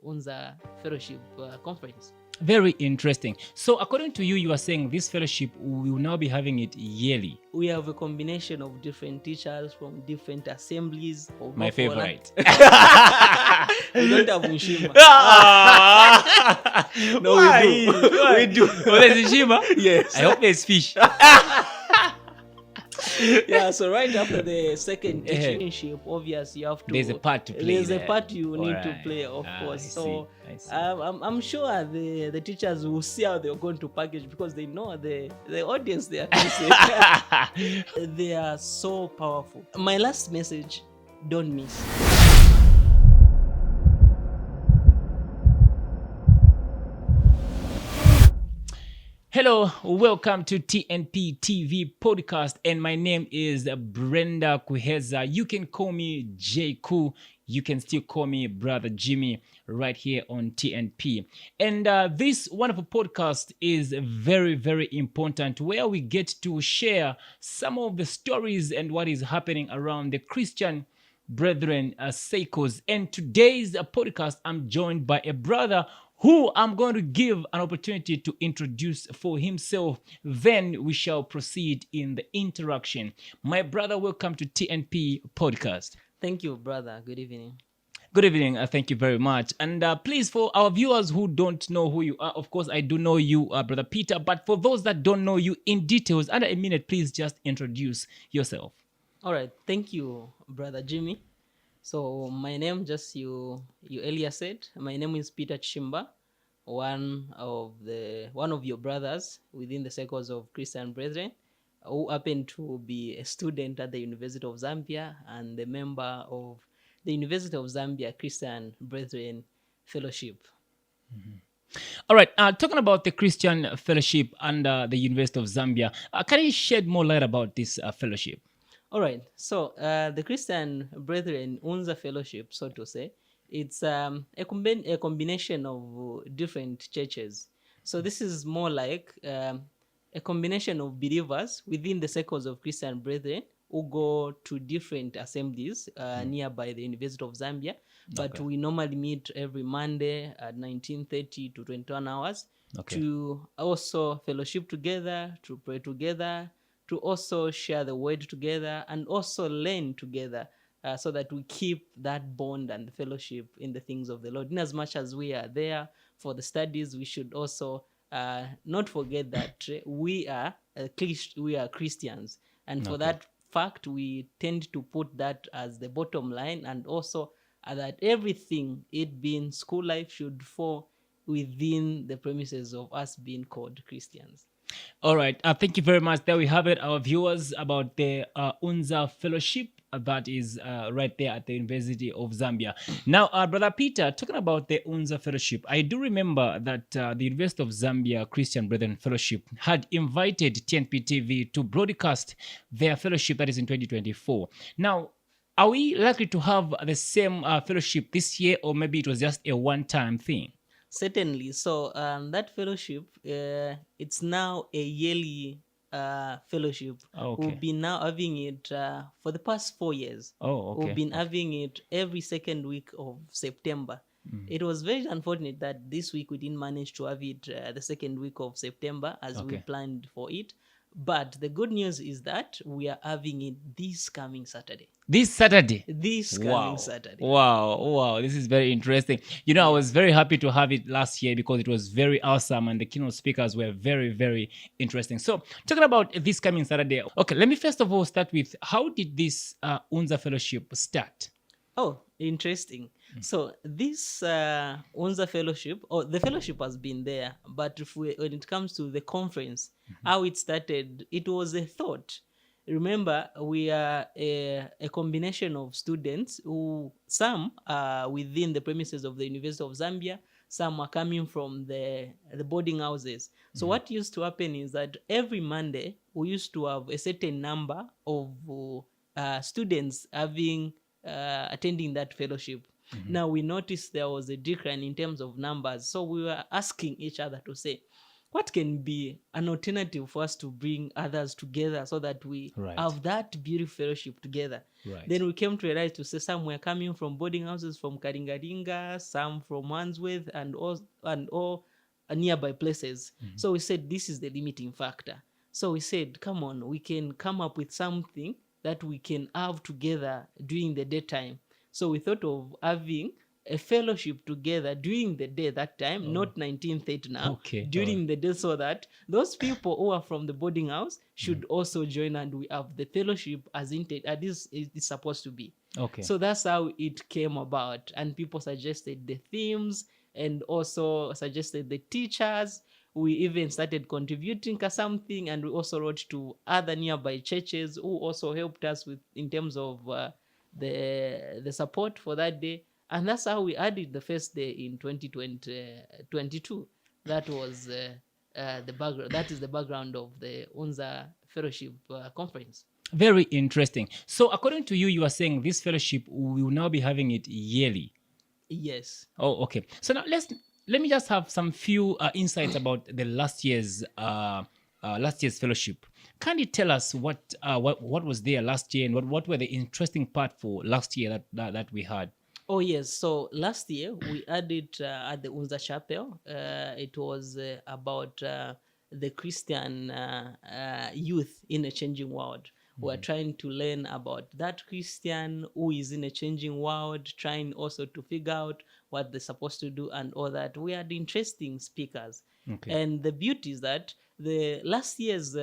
UNZA Fellowship Conference. Very interesting. So according to you, you are saying this fellowship, we will now be having it yearly. We have a combination of different teachers from different assemblies. Of My Buffalo. favorite. We don't have Mshima. No, we do. We do. Oh, there's Ishima? Yes. I hope there's fish. Yeah, so right after the second teachingship, obviously you have to. There's a part to play. There's there. a part you need to Alright. play, of course. I So see. I'm sure the teachers will see how they're going to package because they know the audience they are facing. They are so powerful. My last message: don't miss. Hello, welcome to TNP TV podcast, and my name is Brenda Kuheza. You can call me J. Ku. You can still call me Brother Jimmy right here on TNP. And this wonderful podcast is very, very important, where we get to share some of the stories and what is happening around the Christian brethren circles. And today's podcast, I'm joined by a brother who I'm going to give an opportunity to introduce for himself. Then we shall proceed in the interaction. My brother, welcome to TNP podcast. Thank you, brother. Good evening. Good evening. Thank you very much. And please, for our viewers who don't know who you are, of course, I do know you, Brother Peter. But for those that don't know you in details, under a minute, please just introduce yourself. All right. Thank you, Brother Jimmy. So my name, just you earlier said, my name is Peter Chimba, one of your brothers within the circles of Christian brethren, who happen to be a student at the University of Zambia and a member of the University of Zambia Christian Brethren Fellowship. Mm-hmm. All right, talking about the Christian Fellowship under the University of Zambia, can you shed more light about this fellowship? All right, so the Christian Brethren UNZA Fellowship, so to say, it's a combination of different churches. So this is more like a combination of believers within the circles of Christian brethren who go to different assemblies nearby the University of Zambia. But we normally meet every Monday at 19:30 to 21 hours to also fellowship together, to pray together, to also share the word together, and also learn together, so that we keep that bond and the fellowship in the things of the Lord. In as much as we are there for the studies, we should also not forget that we are Christians, and for that fact, we tend to put that as the bottom line, and also that everything, it being school life, should fall within the premises of us being called Christians. All right. Thank you very much. There we have it, our viewers, about the UNZA Fellowship that is right there at the University of Zambia. Now, Brother Peter, talking about the UNZA Fellowship, I do remember that the University of Zambia Christian Brethren Fellowship had invited TNP TV to broadcast their fellowship that is in 2024. Now, are we likely to have the same fellowship this year, or maybe it was just a one-time thing? Certainly. So that fellowship, it's now a yearly fellowship. We've been now having it for the past 4 years. We've been having it every second week of September. It was very unfortunate that this week we didn't manage to have it the second week of September as we planned for it. But the good news is that we are having it this coming Saturday. This Saturday? This coming Saturday. Wow. This is very interesting. You know, I was very happy to have it last year because it was very awesome and the keynote speakers were very, very interesting. So, talking about this coming Saturday, okay, let me first of all start with, how did this UNZA Fellowship start? Oh, interesting. So this UNZA Fellowship, the fellowship has been there, but when it comes to the conference, how it started, it was a thought. Remember, we are a combination of students who, some are within the premises of the University of Zambia, some are coming from the boarding houses. So what used to happen is that every Monday, we used to have a certain number of students attending that fellowship. Now we noticed there was a decline in terms of numbers, so we were asking each other to say, what can be an alternative for us to bring others together so that we Right. have that beautiful fellowship together. Right. Then we came to realize to say some were coming from boarding houses from Karingaringa, some from Wandsworth, and all nearby places. So we said this is the limiting factor. So we said, come on, we can come up with something that we can have together during the daytime. So we thought of having a fellowship together during the day that time, not 1930 now, Okay, during the day, so that those people who are from the boarding house should also join and we have the fellowship as this is supposed to be. Okay. So that's how it came about, and people suggested the themes and also suggested the teachers. We even started contributing something, and we also wrote to other nearby churches who also helped us with in terms of the support for that day. And that's how we added the first day in 2022. That was the background. That is the background of the UNZA Fellowship Conference. Very interesting. So according to you, you are saying this fellowship, we will now be having it yearly. Yes. Oh, okay. So now let me just have some few insights about the last year's fellowship. Can you tell us what was there last year, and what were the interesting part for last year that we had? Oh yes. So last year we had it at the UNZA Chapel. It was about the Christian youth in a changing world. We're trying to learn about that Christian who is in a changing world, trying also to figure out what they're supposed to do and all that. We had interesting speakers. Okay. And the beauty is that the last year's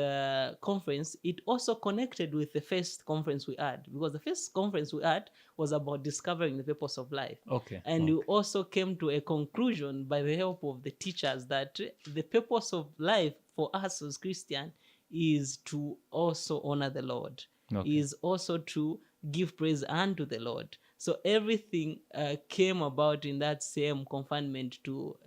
conference, it also connected with the first conference we had, because the first conference we had was about discovering the purpose of life. Okay. And we also came to a conclusion by the help of the teachers that the purpose of life for us as Christians is to also honor the Lord, is also to give praise unto the Lord. So everything came about in that same confinement to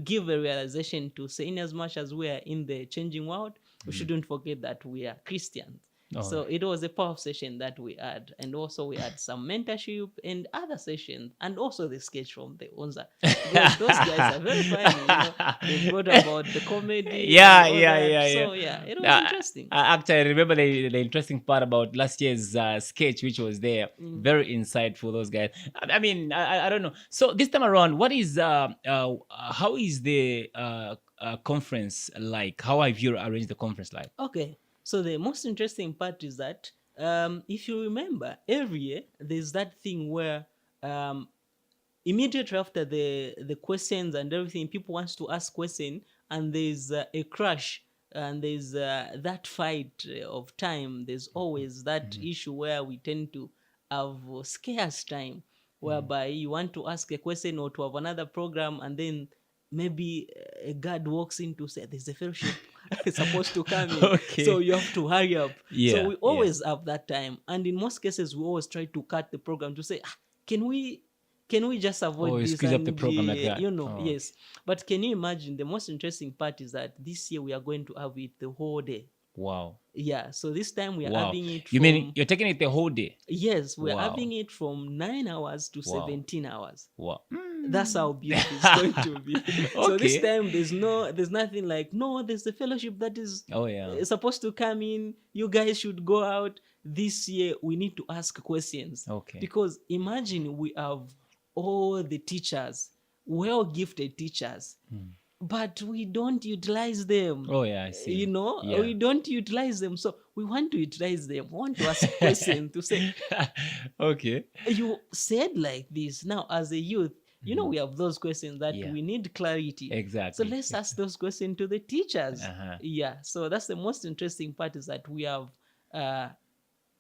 give a realization to say, in as much as we are in the changing world, we shouldn't forget that we are Christians. So it was a powerful session that we had, and also we had some mentorship and other sessions, and also the sketch from the UNZA. Because those guys are very funny, they brought about the comedy. Yeah, and all yeah, that. yeah, So yeah. it was interesting. Actually, I remember the interesting part about last year's sketch, which was there. Very insightful, those guys. I mean, I don't know. So this time around, how is the conference like? How have you arranged the conference like? Okay, so the most interesting part is that if you remember, every year there's that thing where immediately after the questions and everything, people wants to ask question, and there's a crash, and there's that fight of time. There's always that issue where we tend to have scarce time, whereby you want to ask a question or to have another program, and then maybe a guard walks in to say there's a fellowship supposed to come in. Okay. So you have to hurry up. Yeah, So we always have that time, and in most cases we always try to cut the program to say, can we just avoid this squeeze up the and program like that? yes. But can you imagine, the most interesting part is that this year we are going to have it the whole day. Wow. Yeah, so this time we are Wow. having it You mean you're taking it the whole day? Yes, we're Wow. having it from 9 hours to Wow. 17 hours. Wow. That's how beautiful it's going to be. So this Okay. time there's nothing like, no, there's the fellowship that is Oh yeah. supposed to come in. You guys should go out. This year we need to ask questions. Okay. Because imagine we have all the teachers, well-gifted teachers, but we don't utilize them. Oh yeah, I see. Yeah. We don't utilize them. So we want to utilize them. We want to ask questions to say, Okay. you said like this. Now, as a youth, we have those questions that we need clarity. Exactly. So let's ask those questions to the teachers. Uh-huh. Yeah. So that's the most interesting part, is that we have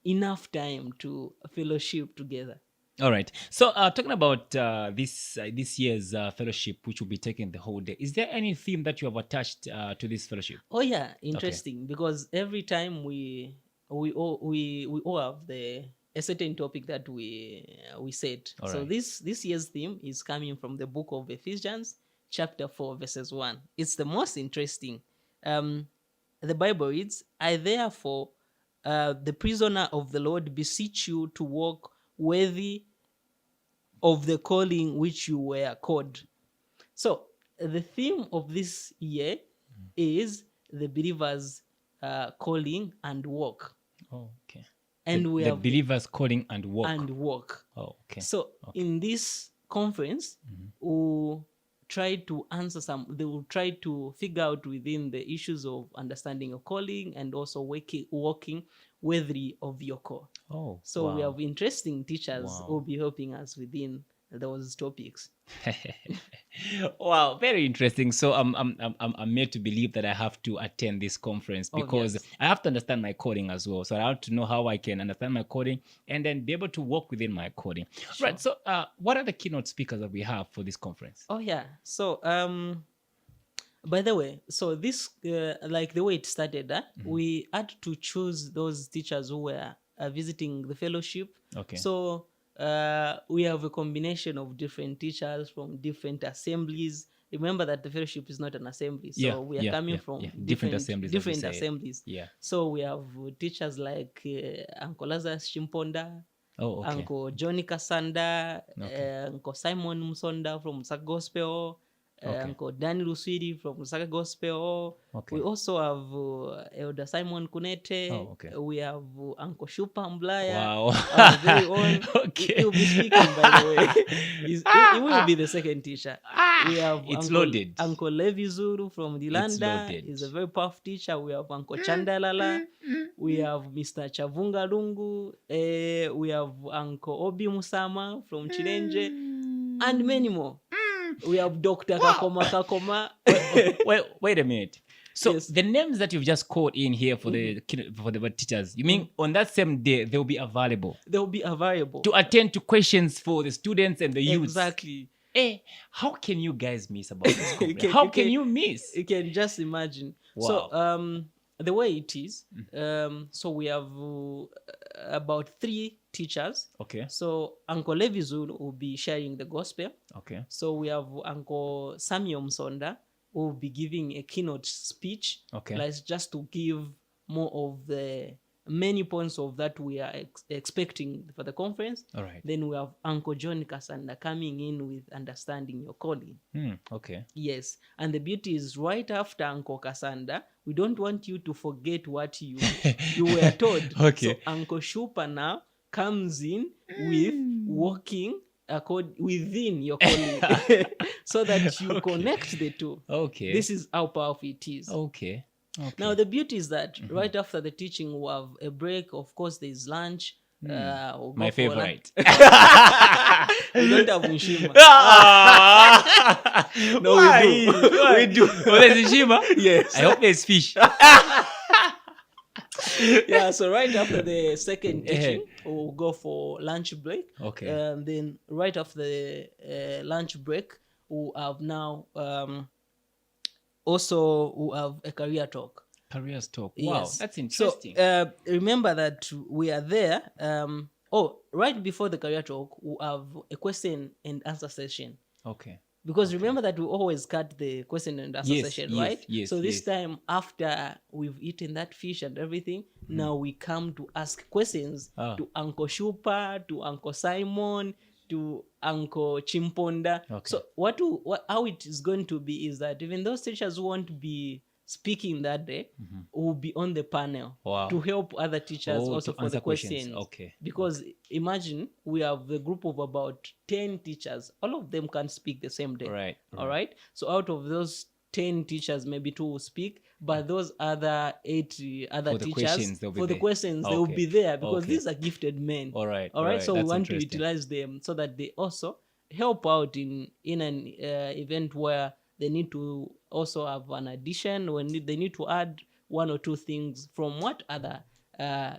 enough time to fellowship together. All right. So talking about this year's fellowship, which will be taking the whole day, is there any theme that you have attached to this fellowship? Oh yeah, interesting. Because every time we all have a certain topic that we set. All so right. this year's theme is coming from the book of Ephesians, chapter 4, verses 1. It's the most interesting. The Bible reads, I therefore, the prisoner of the Lord, beseech you to walk worthy of the calling which you were called. So the theme of this year is the believer's calling and walk. Oh, okay. And we the have believers calling and walk. and walk. Oh, okay. So in this conference, we'll try to answer they will try to figure out within the issues of understanding your calling and also walking worthy of your call. Oh, So we wow. have interesting teachers Wow. who will be helping us within those topics. Wow, very interesting. So I'm made to believe that I have to attend this conference because yes. I have to understand my coding as well. So I have to know how I can understand my coding and then be able to work within my coding. Sure. Right. So what are the keynote speakers that we have for this conference? Oh yeah. So by the way, so this like the way it started, we had to choose those teachers who were visiting the fellowship. Okay. So we have a combination of different teachers from different assemblies. Remember that the fellowship is not an assembly, so we are coming from different assemblies. Yeah. So we have teachers like Uncle Lazarus Chimponda, Oh, okay. Uncle Johnny Kasanda, Uncle Simon Musonda from Musaka Gospel, Uncle Danny Luswidi from Musaka Gospel. We also have Elder Simon Kunete. Oh, okay. We have Uncle Shupa Mblaya. Wow. Our very own. Okay. He'll be speaking, by the way. He will be the second teacher. We have It's Uncle, loaded. Uncle Levy Zuru from Dilanda. loaded. He's a very powerful teacher. We have Uncle Chandalala. We have Mr. Chavunga Lungu. We have Uncle Obi Musama from Chilenje. And many more. We have Dr. Kakoma. Wait a minute. So Yes. the names that you've just called in here for the teachers, you mean on that same day they'll be available? They'll be available To attend to questions for the students and the youth. Exactly. How can you guys miss about this conference? can- How you can can- you miss? You can just imagine. Wow. So the way it is, so we have about 3 teachers. Okay. So Uncle Levi Zulu will be sharing the gospel. Okay. So we have Uncle Samuel Msonda who will be giving a keynote speech. Okay. Like just to give more of the many points of that we are expecting for the conference. All right. Then we have Uncle John Kasanda coming in with understanding your calling. Okay. Yes, and the beauty is right after Uncle Kasanda, we don't want you to forget what you were told. Okay. So Uncle Shupa now comes in with walking within your calling, so that you connect the two. Okay. This is how powerful it is. Okay. Now the beauty is that right after the teaching we'll have a break. Of course, there's lunch. We'll My go for favorite. We don't have Nshima. No, we do. We do. Oh, there's Nshima? Yes. I hope there's fish. Yeah, so right after the second teaching, we'll go for lunch break. Okay. And then right after the lunch break, we'll have now also we'll have a career talk. Careers talk. Wow, Yes. that's interesting. So remember that we are there. Right before the career talk, we'll have a question and answer session. Okay. Because remember that we always cut the question and answer session, right? Yes. So this time, after we've eaten that fish and everything, now we come to ask questions to Uncle Shupa, to Uncle Simon, to Uncle Chimponda. Okay. So how it is going to be is that even those teachers who won't be speaking that day will be on the panel to help other teachers also for the questions. Okay. Because imagine we have a group of about 10 teachers. All of them can't speak the same day. Right. All right. So out of those 10 teachers, maybe 2 will speak, but those other 8 other For the teachers questions, they'll be for the there. questions they will be there because these are gifted men. All right. All right. So we That's want to interesting. utilize them so that they also help out in an event where they need to also have an addition, when they need to add 1 or 2 things from what other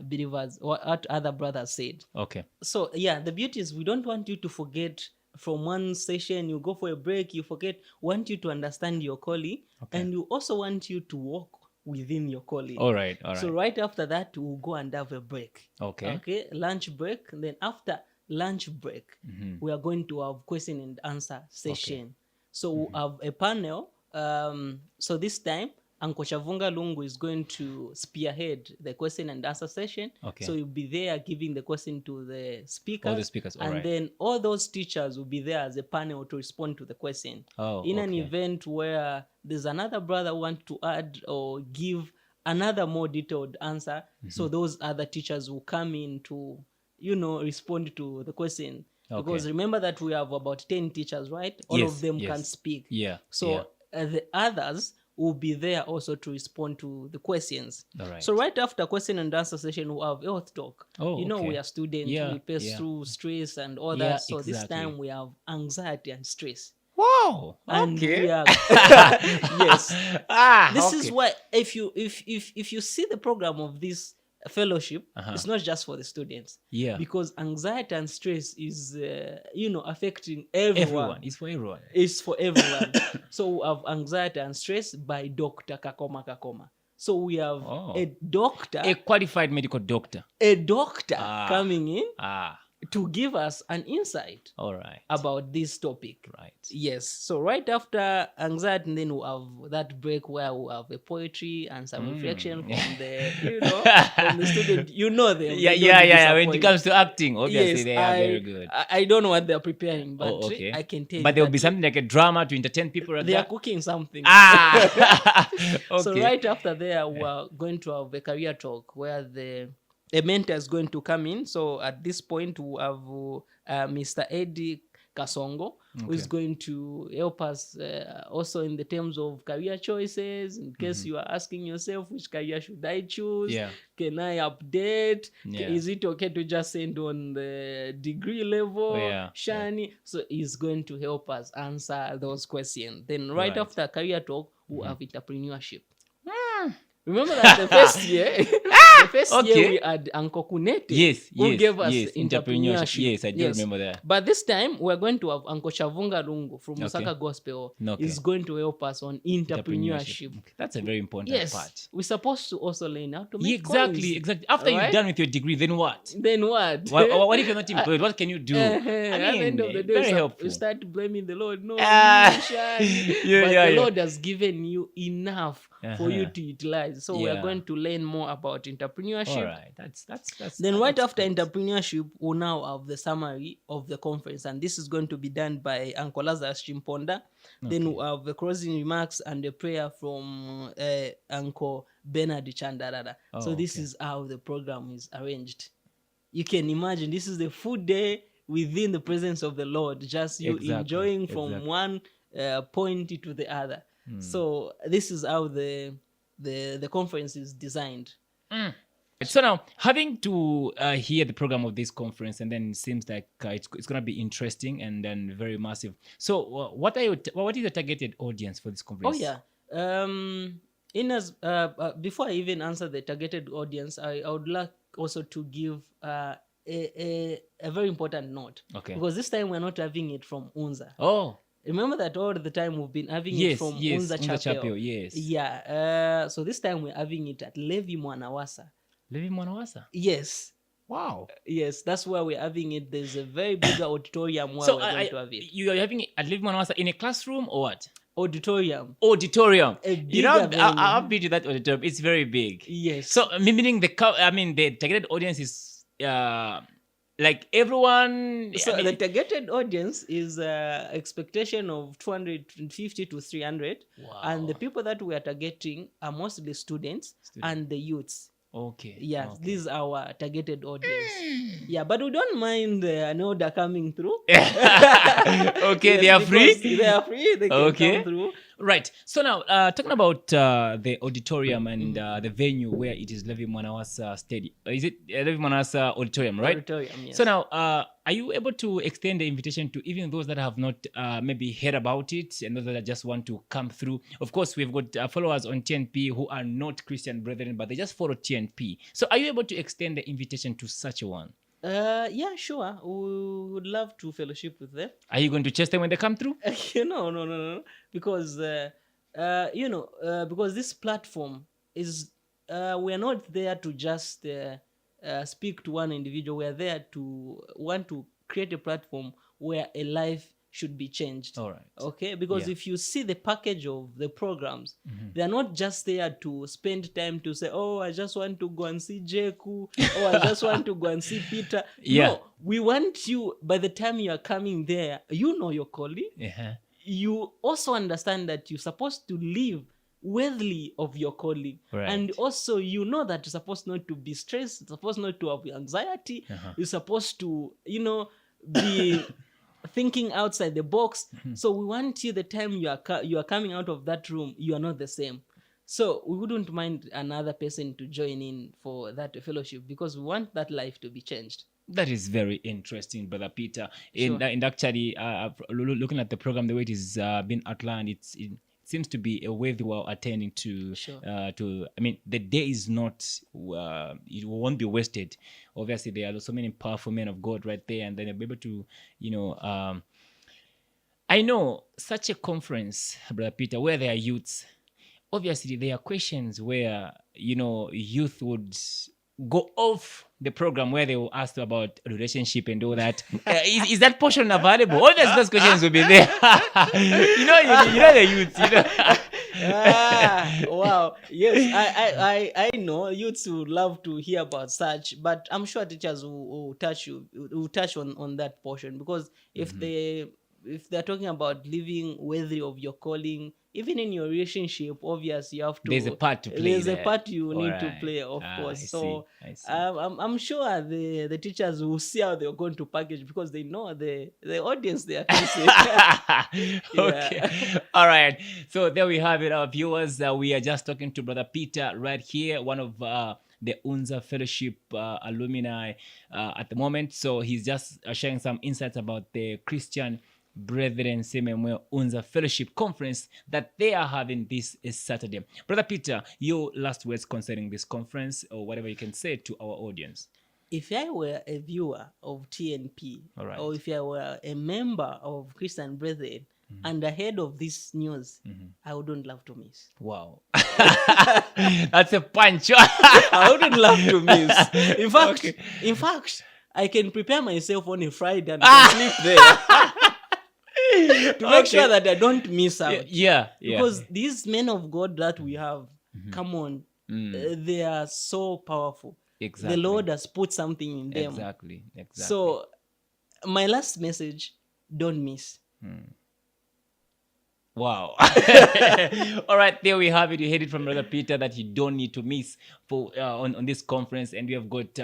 believers or what other brothers said. Okay. So yeah, the beauty is we don't want you to forget from one session, you go for a break, you forget. We want you to understand your calling, and we also want you to walk within your calling. All right. So right after that, we'll go and have a break. Okay. Lunch break. Then after lunch break, we are going to have question and answer session. So we'll have a panel. So this time, Uncle Chavunga Lungu is going to spearhead the question and answer session. Okay. So you'll be there giving the question to the speakers. All the speakers, all and right. then all those teachers will be there as a panel to respond to the question. In an event where there's another brother who wants to add or give another more detailed answer, so those other teachers will come in to, respond to the question. Because remember that we have about 10 teachers, right? All of them can speak. So the others will be there also to respond to the questions. So right after question and answer session, we'll have health talk. We are students, we pass through stress and all that. So this time we have anxiety and stress. Wow. And we are yes. This is why if you see the program of this fellowship, it's not just for the students. Because anxiety and stress is affecting everyone. It's for everyone. It's for everyone. So we have anxiety and stress by Dr. Kakoma. So we have a doctor, a qualified medical doctor, coming in to give us an insight about this topic. Yes. So right after anxiety, then we'll have that break where we'll have a poetry and some reflection from the, from the student. You know them. When it comes to acting, obviously they are very good. I don't know what they're preparing, but I can tell you. But there will be something like a drama to entertain people. They are cooking something. So right after there, we're going to have a career talk where a mentor is going to come in. So at this point, we have Mr. Eddie Kasongo, who is going to help us also in the terms of career choices. In case you are asking yourself, which career should I choose? Can I update? Is it okay to just send on the degree level? Shani. So he's going to help us answer those questions. Then right after career talk, we'll have entrepreneurship. Remember that the first year, year we had Uncle Kunete, who gave us entrepreneurship. Yes, I do remember that. But this time, we're going to have Uncle Chavunga Lungu from Musaka Gospel. He's going to help us on entrepreneurship. That's a very important part. We're supposed to also learn how to make Exactly. After you're done with your degree, then what? What if you're not employed? What can you do? At the end of the day, very helpful. You start blaming the Lord. No, the Lord has given you enough for you to utilize. So we are going to learn more about entrepreneurship. All right. That's then right after entrepreneurship, we'll now have the summary of the conference, and this is going to be done by Uncle Lazarus Chimponda. Then we'll have the closing remarks and a prayer from Uncle Bernard Chandarada. So this is how the program is arranged. You can imagine this is the full day within the presence of the Lord, just you enjoying from one point to the other. So this is how the conference is designed. So now, having to hear the program of this conference, and then it seems like it's going to be interesting and then very massive. So what is the targeted audience for this conference? Before I even answer the targeted audience, I would like also to give a very important note. Because this time we're not having it from UNZA. Remember that all the time we've been having it from UNZA Chapel. So this time we're having it at Levy Mwanawasa. Levy Mwanawasa? Yes. Wow. Yes, that's where we're having it. There's a very big auditorium where we're going to have it. You are having it at Levy Mwanawasa in a classroom or what? Auditorium. I've been to that auditorium. It's very big. Yes. So meaning the targeted audience is like everyone. So the targeted audience is expectation of 250 to 300. Wow. And the people that we are targeting are mostly students and the youths. These are our targeted audience. But we don't mind an order coming through. They are free. They can come through. Right. So now, talking about the auditorium and the venue where it is Levy Mwanawasa Stadium. Is it Levy Mwanawasa Auditorium, right? Auditorium, yes. So now, are you able to extend the invitation to even those that have not maybe heard about it and those that just want to come through? Of course, we've got followers on TNP who are not Christian brethren, but they just follow TNP. So are you able to extend the invitation to such a one? Sure. We would love to fellowship with them. Are you going to chase them when they come through? No. Because, because this platform is, we're not there to just speak to one individual. We're there to want to create a platform where a life should be changed. All right. Okay, because Yeah. if you see the package of the programs, they are not just there to spend time to say, oh, I just want to go and see Jeku, oh, I just want to go and see Peter. Yeah. No, we want you, by the time you are coming there, you know your calling. Uh-huh. You also understand that you're supposed to live worthy of your calling. Right. And also you know that you're supposed not to be stressed, you're supposed not to have anxiety, you're supposed to, be thinking outside the box. So we want you, the time you are coming out of that room, you are not the same. So we wouldn't mind another person to join in for that fellowship, because we want that life to be changed. That is very interesting, Brother Peter. Sure. And actually, looking at the program, the way it is being outlined, it seems to be a worthy well attending to. Sure. I mean, the day is not. It won't be wasted. Obviously, there are so many powerful men of God right there, and then they'll be able to, I know such a conference, Brother Peter, where there are youths. Obviously, there are questions where youth would go off the program where they will ask about relationship and all that. Is that portion available? Obviously, those questions will be there. you know the youth. Wow. Yes, I know youths would love to hear about such, but I'm sure teachers will touch on that portion, because if they're talking about living worthy of your calling, even in your relationship, obviously you have to. There's a part to play. There's there. a part you All need right. to play, of course. I see. I'm sure the teachers will see how they're going to package, because they know the audience they are facing. Okay. All right. So there we have it, our viewers. We are just talking to Brother Peter right here, one of the UNZA Fellowship alumni at the moment. So he's just sharing some insights about the Christian Brethren CMML UNZA Fellowship Conference that they are having this Saturday. Brother Peter, your last words concerning this conference, or whatever you can say to our audience. If I were a viewer of TNP, Right. or if I were a member of Christian Brethren, and ahead of this news, I wouldn't love to miss. Wow. That's a punch. I wouldn't love to miss. In fact, I can prepare myself on a Friday and sleep there. To make sure that I don't miss out. Yeah. Because these men of God that we have, come on, they are so powerful. Exactly. The Lord has put something in them. Exactly. So my last message, don't miss. Wow. All right, there we have it. You heard it from Brother Peter that you don't need to miss for on this conference. And we have got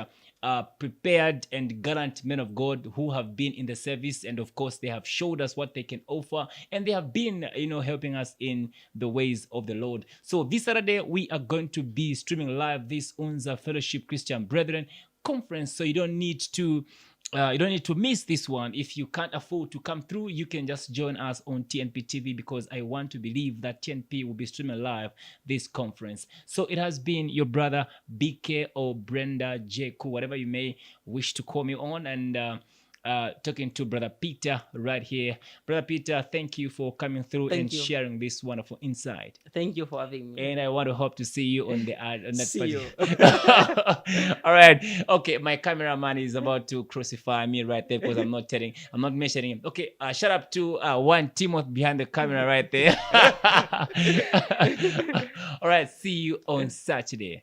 prepared and gallant men of God who have been in the service, and of course they have showed us what they can offer, and they have been helping us in the ways of the Lord. So this Saturday we are going to be streaming live this UNZA Fellowship Christian Brethren Conference, so you don't need to miss this one. If you can't afford to come through, you can just join us on TNP TV, because I want to believe that TNP will be streaming live this conference. So it has been your brother BK or Brenda Jeku, whatever you may wish to call me on, and talking to Brother Peter right here. Brother Peter, thank you for coming through and sharing this wonderful insight. Thank you for having me. And I want to hope to see you on the on that. See you. All right. Okay, my cameraman is about to crucify me right there, because I'm not mentioning him. Okay, shout out to one Timothy behind the camera right there. All right, see you on Saturday.